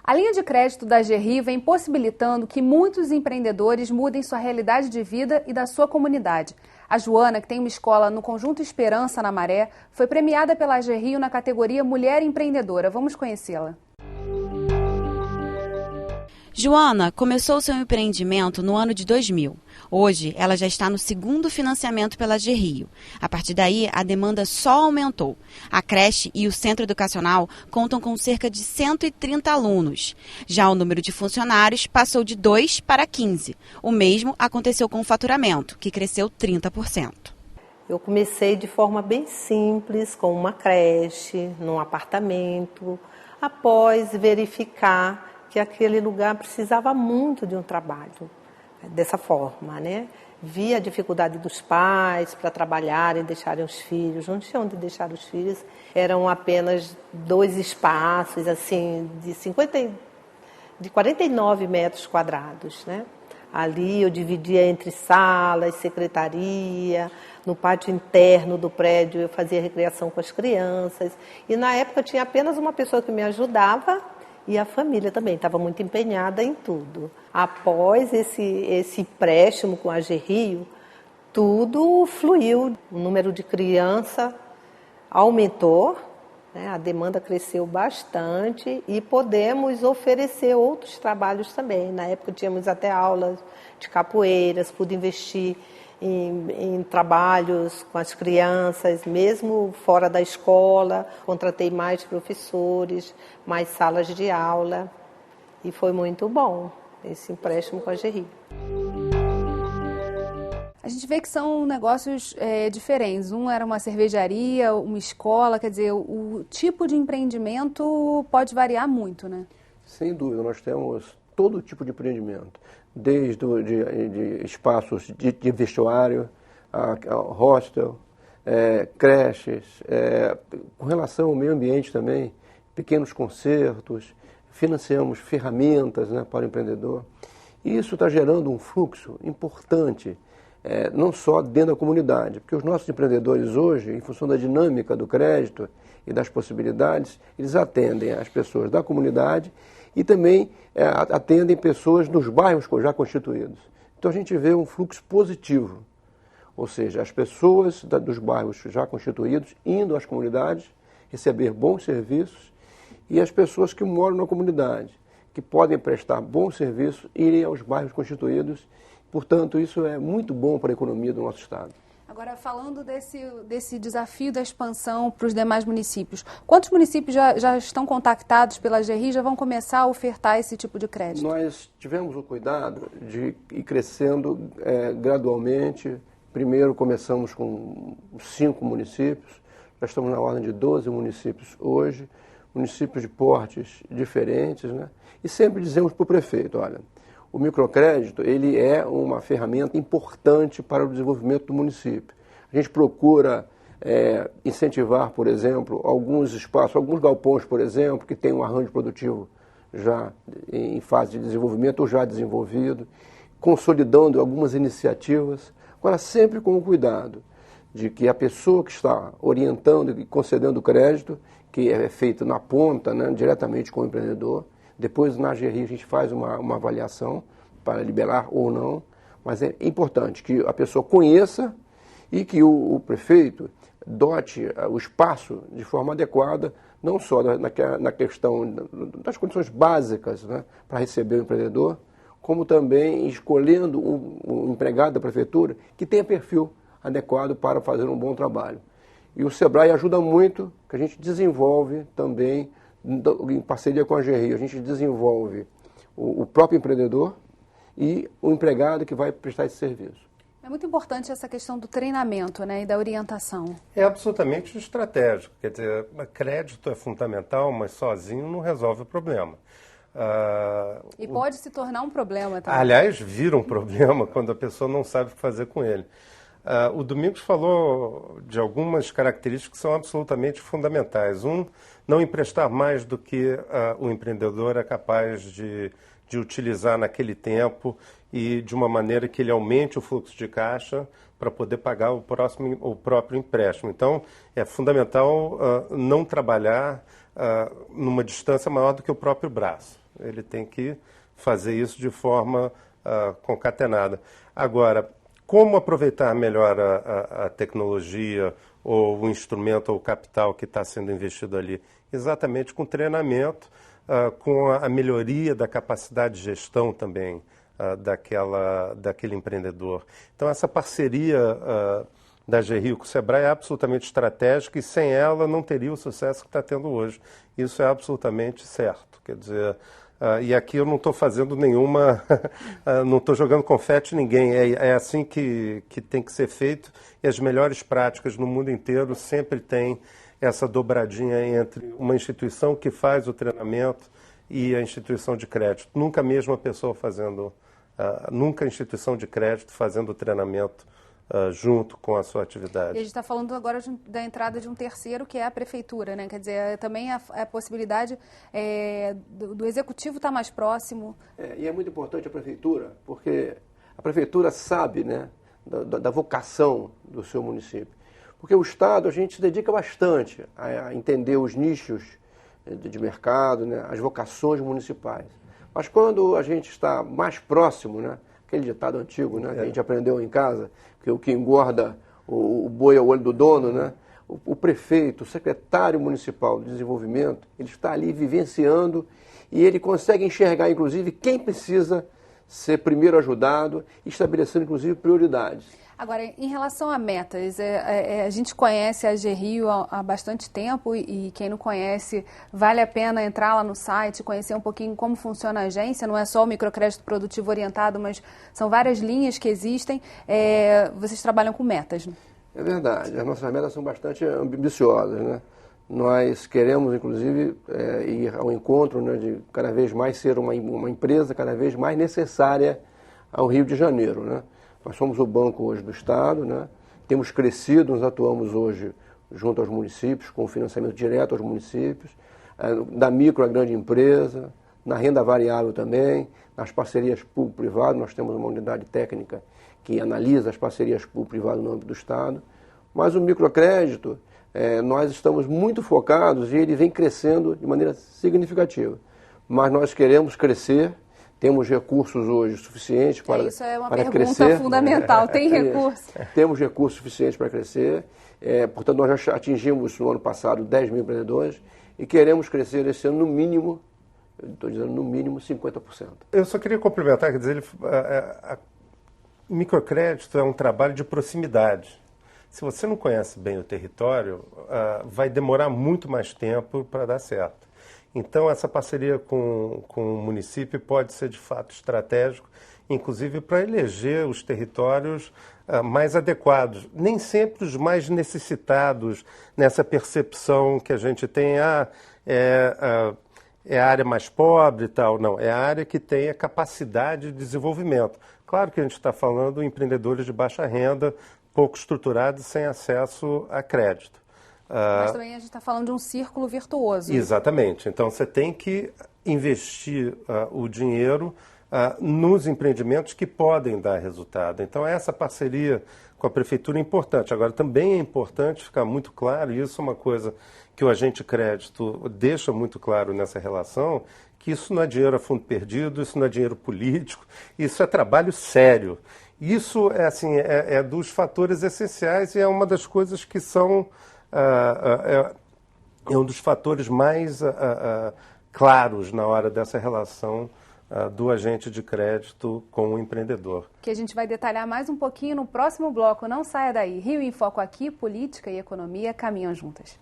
A linha de crédito da GRI vem possibilitando que muitos empreendedores mudem sua realidade de vida e da sua comunidade. A Joana, que tem uma escola no Conjunto Esperança, na Maré, foi premiada pela GRI na categoria Mulher Empreendedora. Vamos conhecê-la. Joana começou seu empreendimento no ano de 2000. Hoje, ela já está no segundo financiamento pela GRI. A partir daí, a demanda só aumentou. A creche e o centro educacional contam com cerca de 130 alunos. Já o número de funcionários passou de 2 para 15. O mesmo aconteceu com o faturamento, que cresceu 30%. Eu comecei de forma bem simples, com uma creche, num apartamento, após verificar que aquele lugar precisava muito de um trabalho dessa forma, né? Vi a dificuldade dos pais para trabalharem, deixarem os filhos, não tinham onde deixar os filhos, eram apenas 2 espaços, assim, de 49 metros quadrados, né? Ali eu dividia entre salas, secretaria, no pátio interno do prédio eu fazia recreação com as crianças, e na época tinha apenas uma pessoa que me ajudava, e a família também estava muito empenhada em tudo. Após esse empréstimo com a GRI, tudo fluiu. O número de crianças aumentou, né? A demanda cresceu bastante e podemos oferecer outros trabalhos também. Na época tínhamos até aulas de capoeiras, pude investir em trabalhos com as crianças, mesmo fora da escola, contratei mais professores, mais salas de aula e foi muito bom esse empréstimo com a GRI. A gente vê que são negócios diferentes. Um era uma cervejaria, uma escola, quer dizer, o tipo de empreendimento pode variar muito, né? Sem dúvida, nós temos todo tipo de empreendimento. Desde de espaços de vestuário, a hostel, creches, com relação ao meio ambiente também, pequenos concertos, financiamos ferramentas, né, para o empreendedor. E isso está gerando um fluxo importante, não só dentro da comunidade, porque os nossos empreendedores hoje, em função da dinâmica do crédito e das possibilidades, eles atendem as pessoas da comunidade e também atendem pessoas nos bairros já constituídos. Então a gente vê um fluxo positivo, ou seja, as pessoas dos bairros já constituídos indo às comunidades, receber bons serviços, e as pessoas que moram na comunidade, que podem prestar bons serviços, irem aos bairros constituídos. Portanto, isso é muito bom para a economia do nosso estado. Agora, falando desse desafio da expansão para os demais municípios, quantos municípios já estão contactados pela GRI e já vão começar a ofertar esse tipo de crédito? Nós tivemos o cuidado de ir crescendo gradualmente. Primeiro começamos com 5 municípios, já estamos na ordem de 12 municípios hoje, municípios de portes diferentes, né? E sempre dizemos para o prefeito, olha, o microcrédito, ele é uma ferramenta importante para o desenvolvimento do município. A gente procura incentivar, por exemplo, alguns espaços, alguns galpões, por exemplo, que têm um arranjo produtivo já em fase de desenvolvimento ou já desenvolvido, consolidando algumas iniciativas, agora sempre com o cuidado de que a pessoa que está orientando e concedendo o crédito, que é feito na ponta, né, diretamente com o empreendedor. Depois, na GRI, a gente faz uma avaliação para liberar ou não, mas é importante que a pessoa conheça e que o prefeito dote o espaço de forma adequada, não só na questão das condições básicas, né, para receber o empreendedor, como também escolhendo um empregado da prefeitura que tenha perfil adequado para fazer um bom trabalho. E o SEBRAE ajuda muito, que a gente desenvolve também, em parceria com a GRI, a gente desenvolve o próprio empreendedor e o empregado que vai prestar esse serviço. É muito importante essa questão do treinamento, né, e da orientação. É absolutamente estratégico. Quer dizer, crédito é fundamental, mas sozinho não resolve o problema. E pode se tornar um problema também. Aliás, vira um problema quando a pessoa não sabe o que fazer com ele. O Domingos falou de algumas características que são absolutamente fundamentais. Não emprestar mais do que o empreendedor é capaz de utilizar naquele tempo e de uma maneira que ele aumente o fluxo de caixa para poder pagar o próprio empréstimo. Então, é fundamental não trabalhar numa distância maior do que o próprio braço. Ele tem que fazer isso de forma concatenada. Agora, como aproveitar melhor a tecnologia ou o instrumento ou o capital que está sendo investido ali? Exatamente com treinamento, com a melhoria da capacidade de gestão também daquele empreendedor. Então, essa parceria da GRIO com o Sebrae é absolutamente estratégica e sem ela não teria o sucesso que está tendo hoje. Isso é absolutamente certo. Quer dizer, e aqui eu não estou fazendo nenhuma, não estou jogando confete em ninguém. É assim que tem que ser feito e as melhores práticas no mundo inteiro sempre tem essa dobradinha entre uma instituição que faz o treinamento e a instituição de crédito. Nunca a mesma pessoa fazendo, nunca a instituição de crédito fazendo o treinamento junto com a sua atividade. E a gente está falando agora da entrada de um terceiro, que é a prefeitura, né? Quer dizer, também a possibilidade do executivo estar mais próximo. E é muito importante a prefeitura, porque a prefeitura sabe, né, da vocação do seu município. Porque o Estado, a gente se dedica bastante a entender os nichos de mercado, né, as vocações municipais. Mas quando a gente está mais próximo, né, aquele ditado antigo, né, que a gente aprendeu em casa, que o que engorda o boi é o olho do dono, né? O prefeito, o secretário municipal de desenvolvimento, ele está ali vivenciando e ele consegue enxergar, inclusive, quem precisa ser primeiro ajudado, estabelecendo, inclusive, prioridades. Agora, em relação a metas, a gente conhece a GRIO há bastante tempo e quem não conhece, vale a pena entrar lá no site, conhecer um pouquinho como funciona a agência. Não é só o microcrédito produtivo orientado, mas são várias linhas que existem. Vocês trabalham com metas, né? É verdade, as nossas metas são bastante ambiciosas, né? Nós queremos, inclusive, ir ao encontro, né, de cada vez mais ser uma empresa cada vez mais necessária ao Rio de Janeiro, né? Nós somos o banco hoje do Estado, né? Temos crescido, nós atuamos hoje junto aos municípios, com financiamento direto aos municípios, da micro à grande empresa, na renda variável também, nas parcerias público-privado. Nós temos uma unidade técnica que analisa as parcerias público-privado no âmbito do Estado. Mas o microcrédito, nós estamos muito focados e ele vem crescendo de maneira significativa. Mas nós queremos crescer. Temos recursos hoje suficientes para crescer. Isso é uma pergunta fundamental. Tem recursos? Temos recursos suficientes para crescer. Portanto, nós já atingimos no ano passado 10 mil empreendedores e queremos crescer esse ano no mínimo, estou dizendo no mínimo, 50%. Eu só queria complementar, quer dizer, o microcrédito é um trabalho de proximidade. Se você não conhece bem o território, vai demorar muito mais tempo para dar certo. Então, essa parceria com o município pode ser, de fato, estratégico, inclusive para eleger os territórios mais adequados. Nem sempre os mais necessitados nessa percepção que a gente tem, é a área mais pobre e tal. Não, é a área que tem a capacidade de desenvolvimento. Claro que a gente está falando de empreendedores de baixa renda, pouco estruturados, sem acesso a crédito. Mas também a gente está falando de um círculo virtuoso. Exatamente. Então, você tem que investir o dinheiro nos empreendimentos que podem dar resultado. Então, essa parceria com a prefeitura é importante. Agora, também é importante ficar muito claro, e isso é uma coisa que o agente crédito deixa muito claro nessa relação, que isso não é dinheiro a fundo perdido, isso não é dinheiro político, isso é trabalho sério. Isso é dos fatores essenciais e é uma das coisas que são... é um dos fatores mais claros na hora dessa relação do agente de crédito com o empreendedor. Que a gente vai detalhar mais um pouquinho no próximo bloco. Não saia daí. Rio em Foco aqui, política e economia caminham juntas.